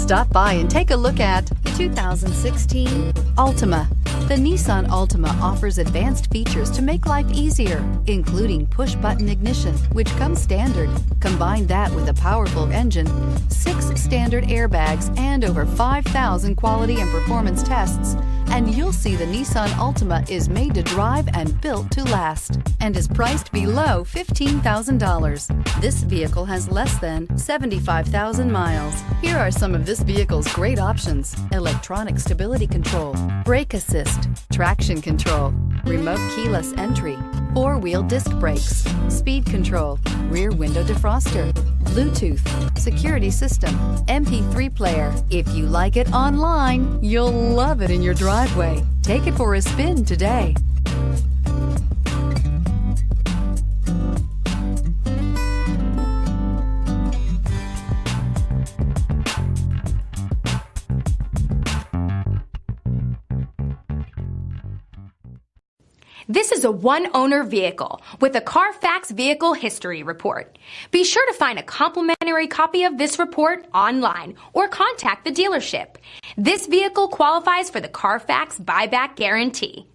Stop by and take a look at the 2016 Altima. The Nissan Altima offers advanced features to make life easier, including push-button ignition, which comes standard. Combine that with a powerful engine, 6 standard airbags, and over 5,000 quality and performance tests, and you'll see the Nissan Altima is made to drive and built to last, and is priced below $15,000. This vehicle has less than 75,000 miles. Here are some of this vehicle's great options: electronic stability control, brake assist, traction control, remote keyless entry, 4-wheel disc brakes, speed control, rear window defroster, Bluetooth, security system, MP3 player. If you like it online, you'll love it in your driveway. Take it for a spin today. This is a one-owner vehicle with a CARFAX Vehicle History Report. Be sure to find a complimentary copy of this report online or contact the dealership. This vehicle qualifies for the CARFAX Buyback Guarantee.